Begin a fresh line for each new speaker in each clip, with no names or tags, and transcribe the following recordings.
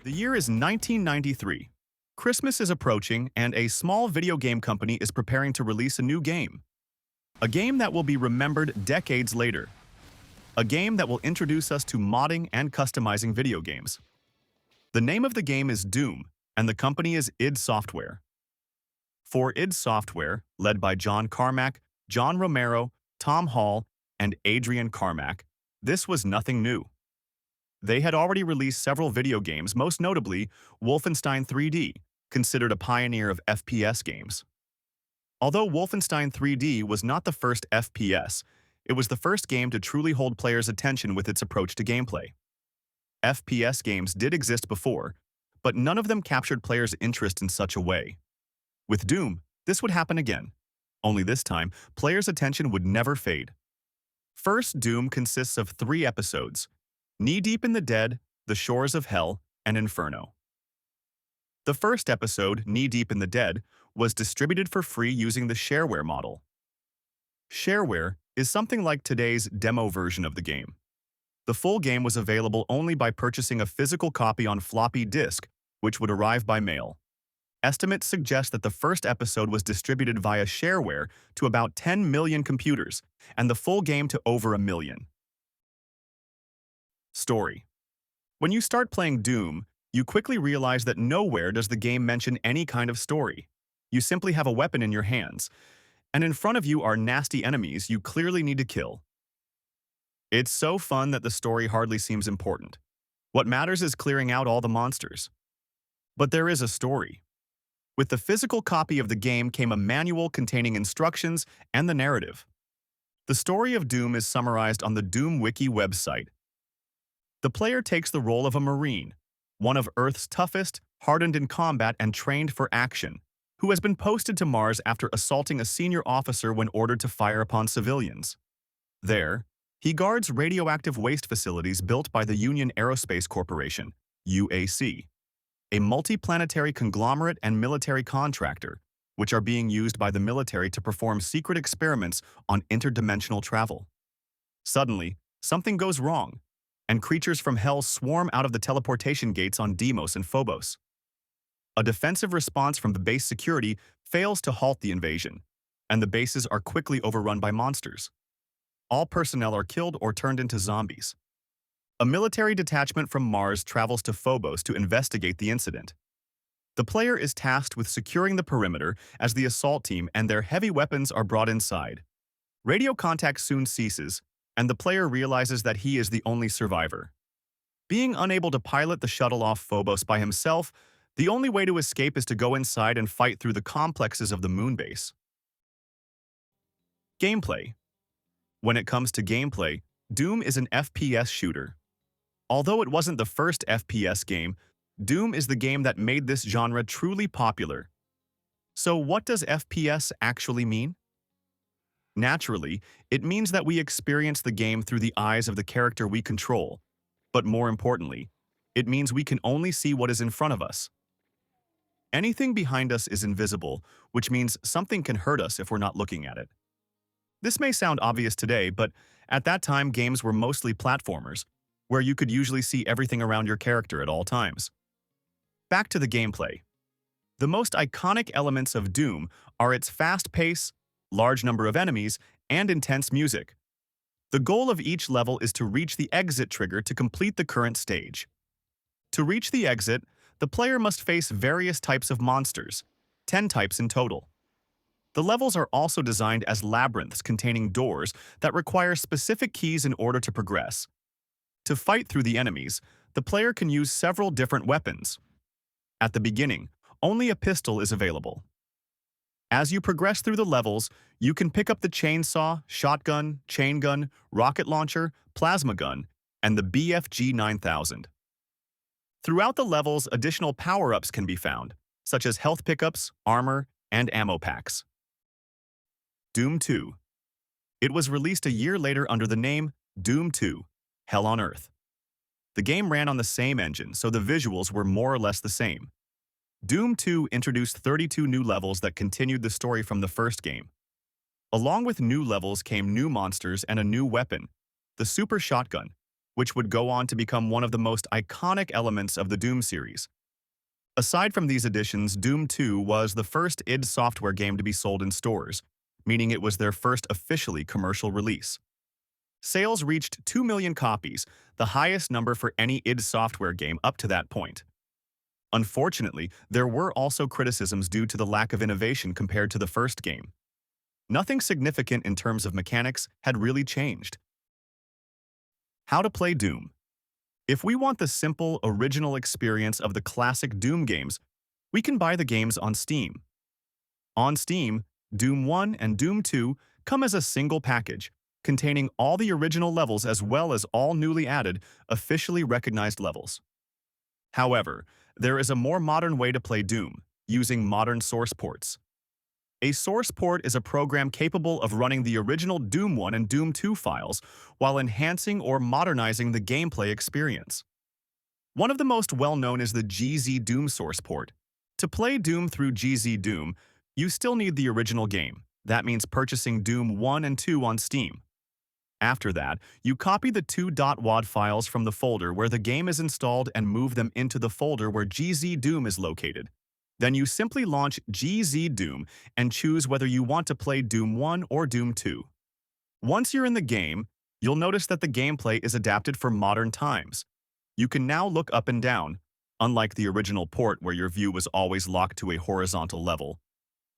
The year is 1993. Christmas is approaching, and a small video game company is preparing to release a new game. A game that will be remembered decades later. A game that will introduce us to modding and customizing video games. The name of the game is Doom, and the company is id Software. For id Software, led by John Carmack, John Romero, Tom Hall, and Adrian Carmack, this was nothing new. They had already released several video games, most notably Wolfenstein 3D, considered a pioneer of FPS games. Although Wolfenstein 3D was not the first FPS, it was the first game to truly hold players' attention with its approach to gameplay. FPS games did exist before, but none of them captured players' interest in such a way. With Doom, this would happen again. Only this time, players' attention would never fade. First, Doom consists of 3 episodes: Knee-Deep in the Dead, The Shores of Hell, and Inferno. The first episode, Knee-Deep in the Dead, was distributed for free using the shareware model. Shareware is something like today's demo version of the game. The full game was available only by purchasing a physical copy on floppy disk, which would arrive by mail. Estimates suggest that the first episode was distributed via shareware to about 10 million computers, and the full game to over 1 million. Story. When you start playing Doom, you quickly realize that nowhere does the game mention any kind of story. You simply have a weapon in your hands, and in front of you are nasty enemies you clearly need to kill. It's so fun that the story hardly seems important. What matters is clearing out all the monsters. But there is a story. With the physical copy of the game came a manual containing instructions and the narrative. The story of Doom is summarized on the Doom Wiki website. The player takes the role of a Marine, one of Earth's toughest, hardened in combat and trained for action, who has been posted to Mars after assaulting a senior officer when ordered to fire upon civilians. There, he guards radioactive waste facilities built by the Union Aerospace Corporation, UAC, a multi-planetary conglomerate and military contractor, which are being used by the military to perform secret experiments on interdimensional travel. Suddenly, something goes wrong, and creatures from hell swarm out of the teleportation gates on Deimos and Phobos. A defensive response from the base security fails to halt the invasion, and the bases are quickly overrun by monsters. All personnel are killed or turned into zombies. A military detachment from Mars travels to Phobos to investigate the incident. The player is tasked with securing the perimeter as the assault team and their heavy weapons are brought inside. Radio contact soon ceases, and the player realizes that he is the only survivor. Being unable to pilot the shuttle off Phobos by himself, the only way to escape is to go inside and fight through the complexes of the moon base. Gameplay. When it comes to gameplay, Doom is an FPS shooter. Although it wasn't the first FPS game, Doom is the game that made this genre truly popular. So what does FPS actually mean? Naturally, it means that we experience the game through the eyes of the character we control, but more importantly, it means we can only see what is in front of us. Anything behind us is invisible, which means something can hurt us if we're not looking at it. This may sound obvious today, but at that time games were mostly platformers, where you could usually see everything around your character at all times. Back to the gameplay. The most iconic elements of Doom are its fast pace, large number of enemies, and intense music. The goal of each level is to reach the exit trigger to complete the current stage. To reach the exit, the player must face various types of monsters, 10 types in total. The levels are also designed as labyrinths containing doors that require specific keys in order to progress. To fight through the enemies, the player can use several different weapons. At the beginning, only a pistol is available. As you progress through the levels, you can pick up the chainsaw, shotgun, chain gun, rocket launcher, plasma gun, and the BFG 9000. Throughout the levels, additional power-ups can be found, such as health pickups, armor, and ammo packs. Doom 2. It was released a year later under the name Doom 2: Hell on Earth. The game ran on the same engine, so the visuals were more or less the same. Doom 2 introduced 32 new levels that continued the story from the first game. Along with new levels came new monsters and a new weapon, the Super Shotgun, which would go on to become one of the most iconic elements of the Doom series. Aside from these additions, Doom 2 was the first id Software game to be sold in stores, meaning it was their first officially commercial release. Sales reached 2 million copies, the highest number for any id Software game up to that point. Unfortunately, there were also criticisms due to the lack of innovation compared to the first game. Nothing significant in terms of mechanics had really changed. How to play Doom. If we want the simple, original experience of the classic Doom games, we can buy the games on Steam. On Steam, Doom 1 and Doom 2 come as a single package, containing all the original levels as well as all newly added, officially recognized levels. However, there is a more modern way to play Doom, using modern source ports. A source port is a program capable of running the original Doom 1 and Doom 2 files while enhancing or modernizing the gameplay experience. One of the most well-known is the GZ Doom source port. To play Doom through GZ Doom, you still need the original game. That means purchasing Doom 1 and 2 on Steam. After that, you copy the 2.wad files from the folder where the game is installed and move them into the folder where GZ Doom is located. Then you simply launch GZ Doom and choose whether you want to play Doom 1 or Doom 2. Once you're in the game, you'll notice that the gameplay is adapted for modern times. You can now look up and down, unlike the original port where your view was always locked to a horizontal level.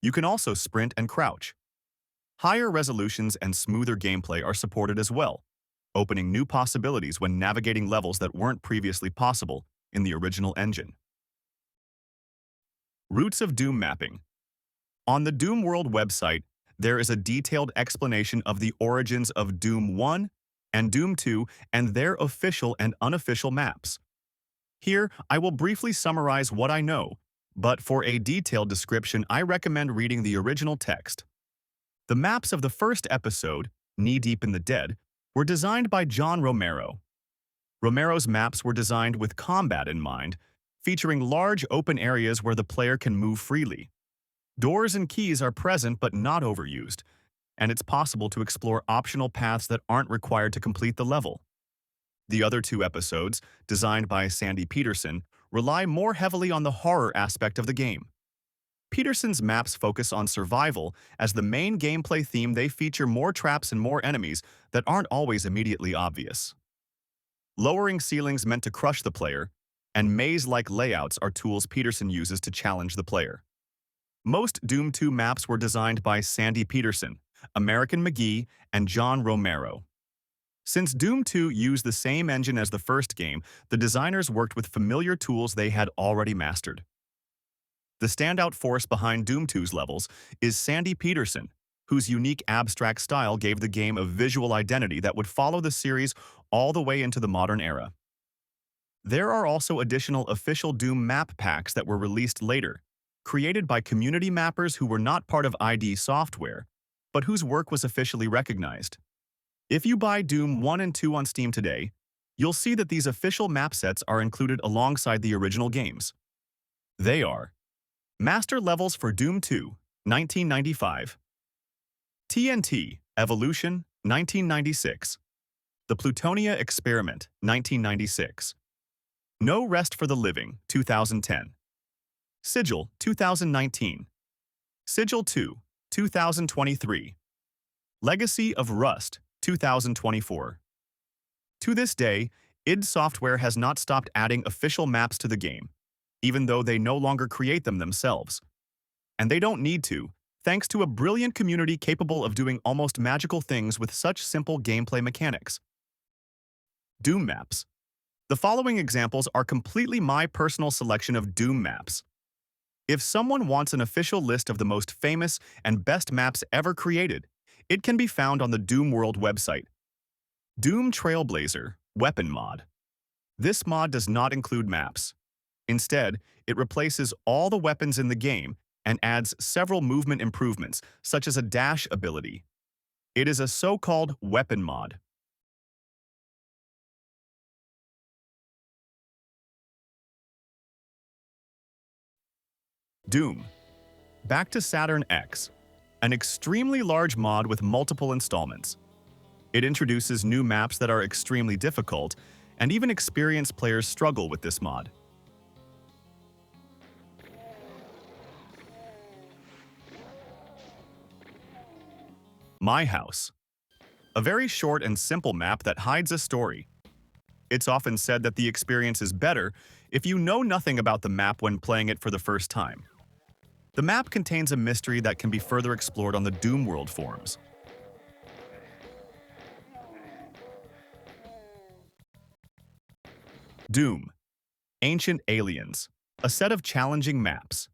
You can also sprint and crouch. Higher resolutions and smoother gameplay are supported as well, opening new possibilities when navigating levels that weren't previously possible in the original engine. Roots of Doom mapping. On the Doom World website, there is a detailed explanation of the origins of Doom 1 and Doom 2 and their official and unofficial maps. Here, I will briefly summarize what I know, but for a detailed description, I recommend reading the original text. The maps of the first episode, Knee Deep in the Dead, were designed by John Romero. Romero's maps were designed with combat in mind, featuring large open areas where the player can move freely. Doors and keys are present but not overused, and it's possible to explore optional paths that aren't required to complete the level. The other two episodes, designed by Sandy Peterson, rely more heavily on the horror aspect of the game. Peterson's maps focus on survival. As the main gameplay theme, they feature more traps and more enemies that aren't always immediately obvious. Lowering ceilings meant to crush the player, and maze-like layouts are tools Peterson uses to challenge the player. Most Doom 2 maps were designed by Sandy Peterson, American McGee, and John Romero. Since Doom 2 used the same engine as the first game, the designers worked with familiar tools they had already mastered. The standout force behind Doom 2's levels is Sandy Peterson, whose unique abstract style gave the game a visual identity that would follow the series all the way into the modern era. There are also additional official Doom map packs that were released later, created by community mappers who were not part of id Software, but whose work was officially recognized. If you buy Doom 1 and 2 on Steam today, you'll see that these official map sets are included alongside the original games. They are Master Levels for Doom 2, 1995. TNT, Evolution, 1996. The Plutonia Experiment, 1996. No Rest for the Living, 2010. Sigil, 2019. Sigil 2, 2023. Legacy of Rust, 2024. To this day, id Software has not stopped adding official maps to the game, even though they no longer create them themselves. And they don't need to, thanks to a brilliant community capable of doing almost magical things with such simple gameplay mechanics. Doom maps. The following examples are completely my personal selection of Doom maps. If someone wants an official list of the most famous and best maps ever created, it can be found on the Doom World website. Doom Trailblazer Weapon Mod. This mod does not include maps. Instead, it replaces all the weapons in the game and adds several movement improvements, such as a dash ability. It is a so-called weapon mod. Doom. Back to Saturn X. An extremely large mod with multiple installments. It introduces new maps that are extremely difficult, and even experienced players struggle with this mod. My House. A very short and simple map that hides a story. It's often said that the experience is better if you know nothing about the map when playing it for the first time. The map contains a mystery that can be further explored on the Doom World forums. Doom. Ancient Aliens. A set of challenging maps.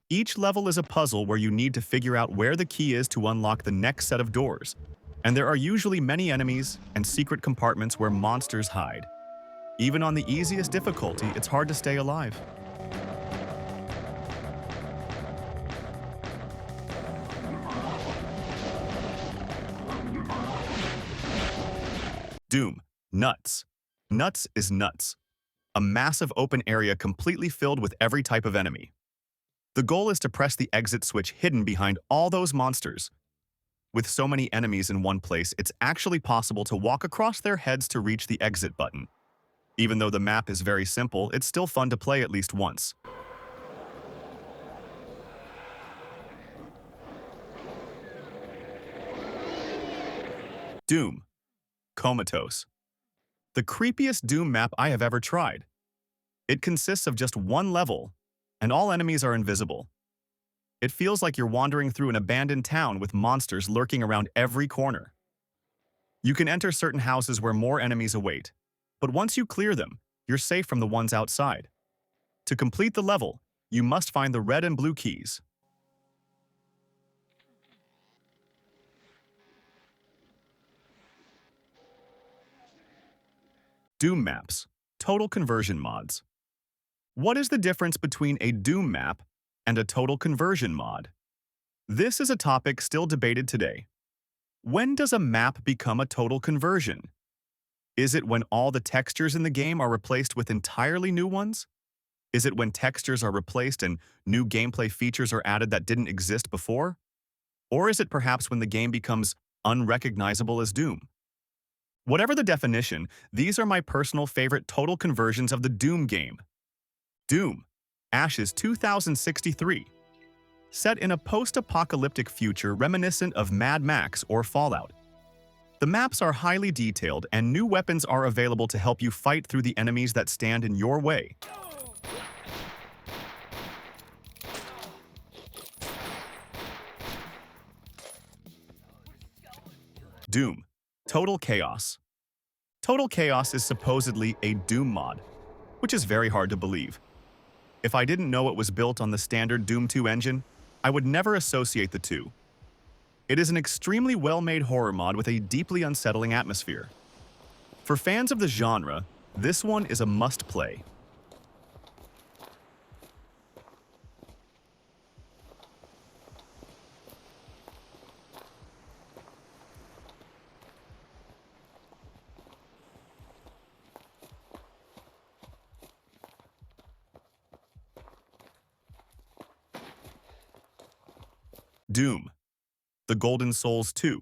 Each level is a puzzle where you need to figure out where the key is to unlock the next set of doors, and there are usually many enemies and secret compartments where monsters hide. Even on the easiest difficulty, it's hard to stay alive. Doom. Nuts. Nuts is nuts. A massive open area completely filled with every type of enemy. The goal is to press the exit switch hidden behind all those monsters. With so many enemies in one place, it's actually possible to walk across their heads to reach the exit button. Even though the map is very simple, it's still fun to play at least once. Doom. Comatose. The creepiest Doom map I have ever tried. It consists of just one level, and all enemies are invisible. It feels like you're wandering through an abandoned town with monsters lurking around every corner. You can enter certain houses where more enemies await, but once you clear them, you're safe from the ones outside. To complete the level, you must find the red and blue keys. Doom maps. Total conversion mods. What is the difference between a Doom map and a total conversion mod? This is a topic still debated today. When does a map become a total conversion? Is it when all the textures in the game are replaced with entirely new ones? Is it when textures are replaced and new gameplay features are added that didn't exist before? Or is it perhaps when the game becomes unrecognizable as Doom? Whatever the definition, these are my personal favorite total conversions of the Doom game. Doom. Ashes 2063. Set in a post-apocalyptic future reminiscent of Mad Max or Fallout. The maps are highly detailed and new weapons are available to help you fight through the enemies that stand in your way. Doom. Total Chaos. Total Chaos is supposedly a Doom mod, which is very hard to believe. If I didn't know it was built on the standard Doom 2 engine, I would never associate the two. It is an extremely well-made horror mod with a deeply unsettling atmosphere. For fans of the genre, this one is a must-play. Doom. The Golden Souls 2.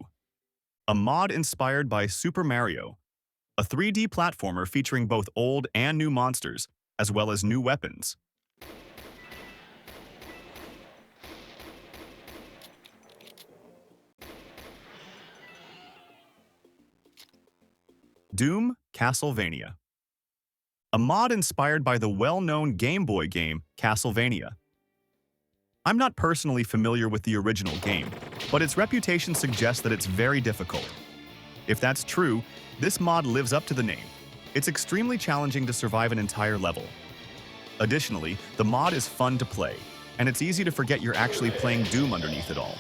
A mod inspired by Super Mario, a 3D platformer featuring both old and new monsters, as well as new weapons. Doom Castlevania. A mod inspired by the well-known Game Boy game Castlevania. I'm not personally familiar with the original game, but its reputation suggests that it's very difficult. If that's true, this mod lives up to the name. It's extremely challenging to survive an entire level. Additionally, the mod is fun to play, and it's easy to forget you're actually playing Doom underneath it all.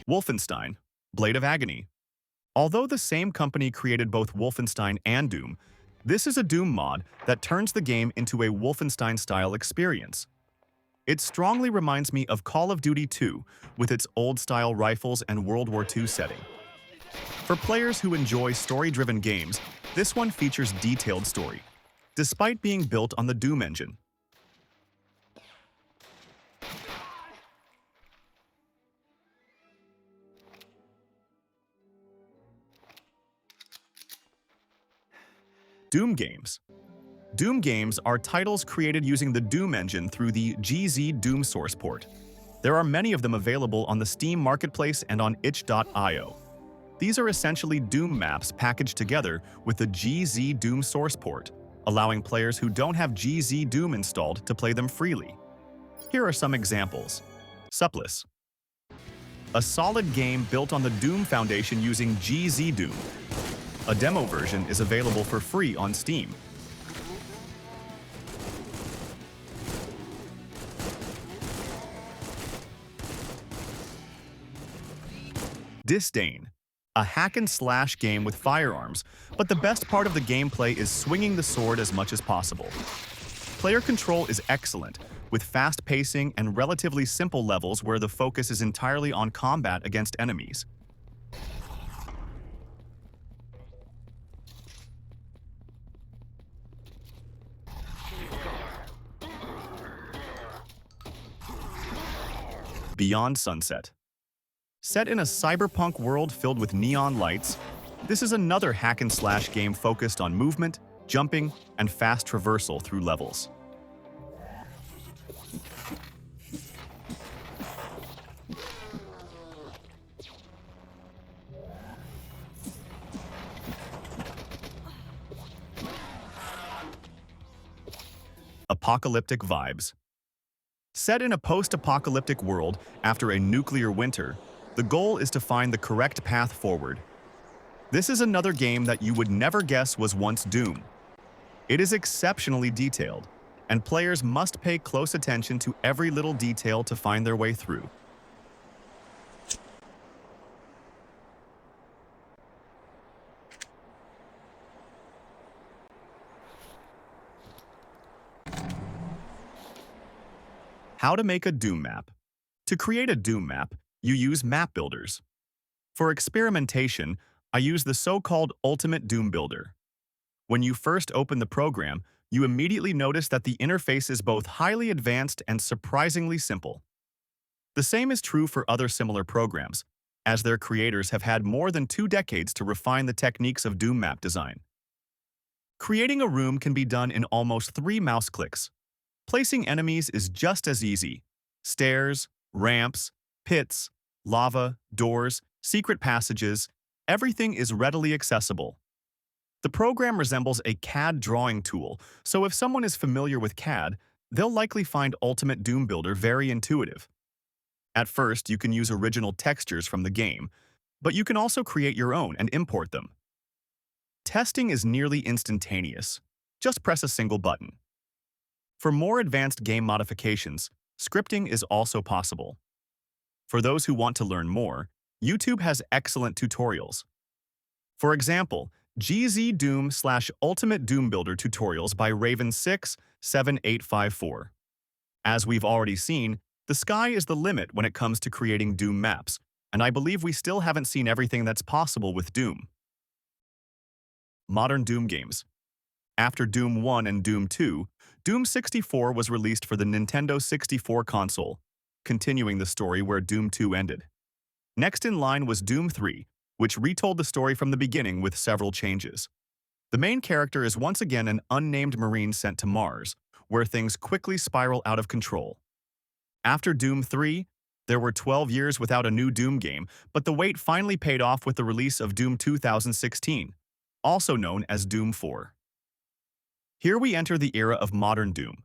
Wolfenstein. Blade of Agony. Although the same company created both Wolfenstein and Doom, this is a Doom mod that turns the game into a Wolfenstein-style experience. It strongly reminds me of Call of Duty 2 with its old-style rifles and World War II setting. For players who enjoy story-driven games, this one features detailed story. despite being built on the Doom engine. Doom games. Doom games are titles created using the Doom engine through the GZ Doom source port. There are many of them available on the Steam Marketplace and on itch.io. These are essentially Doom maps packaged together with the GZ Doom source port, allowing players who don't have GZ Doom installed to play them freely. Here are some examples. Supplice. A solid game built on the Doom foundation using GZ Doom. A demo version is available for free on Steam. Disdain. A hack-and-slash game with firearms, but the best part of the gameplay is swinging the sword as much as possible. Player control is excellent, with fast pacing and relatively simple levels where the focus is entirely on combat against enemies. Beyond Sunset. Set in a cyberpunk world filled with neon lights, this is another hack-and-slash game focused on movement, jumping, and fast traversal through levels. Apocalyptic vibes. Set in a post-apocalyptic world after a nuclear winter, the goal is to find the correct path forward. This is another game that you would never guess was once Doom. It is exceptionally detailed, and players must pay close attention to every little detail to find their way through. How to make a Doom map. To create a Doom map, you use map builders. For experimentation, I use the so-called Ultimate Doom Builder. When you first open the program, you immediately notice that the interface is both highly advanced and surprisingly simple. The same is true for other similar programs, as their creators have had more than 2 decades to refine the techniques of Doom map design. Creating a room can be done in almost 3 mouse clicks. Placing enemies is just as easy. Stairs, ramps, pits, lava, doors, secret passages, everything is readily accessible. The program resembles a CAD drawing tool, so if someone is familiar with CAD, they'll likely find Ultimate Doom Builder very intuitive. At first, you can use original textures from the game, but you can also create your own and import them. Testing is nearly instantaneous. Just press a single button. For more advanced game modifications, scripting is also possible. For those who want to learn more, YouTube has excellent tutorials. For example, GZ Doom/Ultimate Doom Builder tutorials by Raven67854. As we've already seen, the sky is the limit when it comes to creating Doom maps, and I believe we still haven't seen everything that's possible with Doom. Modern Doom games. After Doom 1 and Doom 2, Doom 64 was released for the Nintendo 64 console, continuing the story where Doom 2 ended. Next in line was Doom 3, which retold the story from the beginning with several changes. The main character is once again an unnamed Marine sent to Mars, where things quickly spiral out of control. After Doom 3, there were 12 years without a new Doom game, but the wait finally paid off with the release of Doom 2016, also known as Doom 4. Here we enter the era of modern Doom.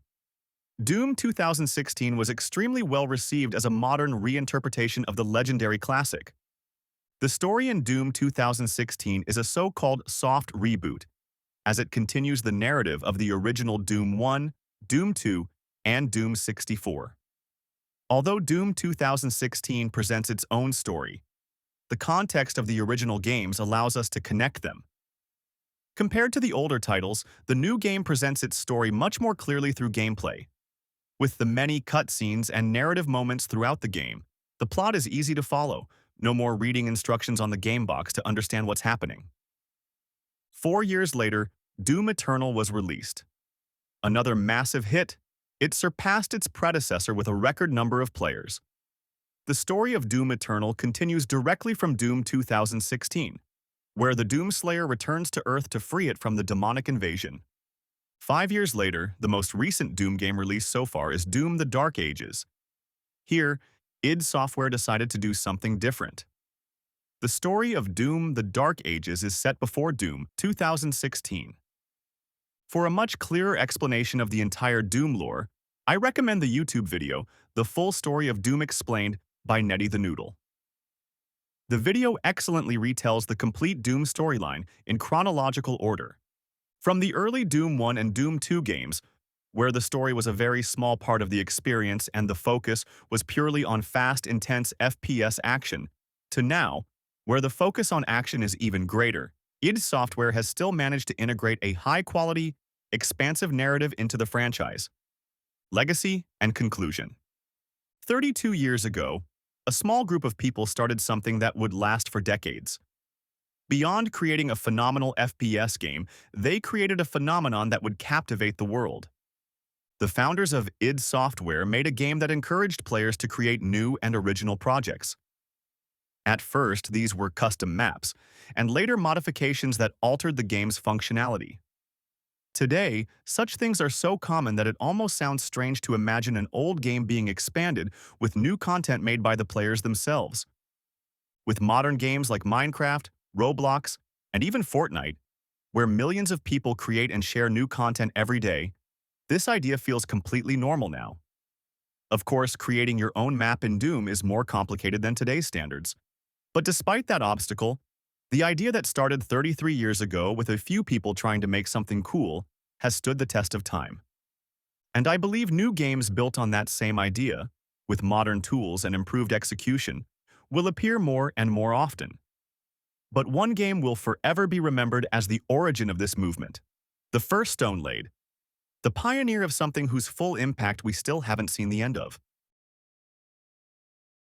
Doom 2016 was extremely well received as a modern reinterpretation of the legendary classic. The story in Doom 2016 is a so-called soft reboot, as it continues the narrative of the original Doom 1, Doom 2, and Doom 64. Although Doom 2016 presents its own story, the context of the original games allows us to connect them. Compared to the older titles, the new game presents its story much more clearly through gameplay. With the many cutscenes and narrative moments throughout the game, the plot is easy to follow. No more reading instructions on the game box to understand what's happening. 4 years later, Doom Eternal was released. Another massive hit, it surpassed its predecessor with a record number of players. The story of Doom Eternal continues directly from Doom 2016, where the Doomslayer returns to Earth to free it from the demonic invasion. 5 years later, the most recent Doom game released so far is Doom: The Dark Ages. Here, id Software decided to do something different. The story of Doom: The Dark Ages is set before Doom 2016. For a much clearer explanation of the entire Doom lore, I recommend the YouTube video, The Full Story of Doom Explained by Netty the Noodle. The video excellently retells the complete Doom storyline in chronological order. From the early Doom 1 and Doom 2 games, where the story was a very small part of the experience and the focus was purely on fast, intense FPS action, to now, where the focus on action is even greater, id Software has still managed to integrate a high-quality, expansive narrative into the franchise. Legacy and conclusion. 32 years ago, a small group of people started something that would last for decades. Beyond creating a phenomenal FPS game, they created a phenomenon that would captivate the world. The founders of id Software made a game that encouraged players to create new and original projects. At first, these were custom maps, and later modifications that altered the game's functionality. Today, such things are so common that it almost sounds strange to imagine an old game being expanded with new content made by the players themselves. With modern games like Minecraft, Roblox, and even Fortnite, where millions of people create and share new content every day, this idea feels completely normal now. Of course, creating your own map in Doom is more complicated than today's standards. But despite that obstacle, the idea that started 33 years ago with a few people trying to make something cool has stood the test of time. And I believe new games built on that same idea, with modern tools and improved execution, will appear more and more often. But one game will forever be remembered as the origin of this movement, the first stone laid, the pioneer of something whose full impact we still haven't seen the end of.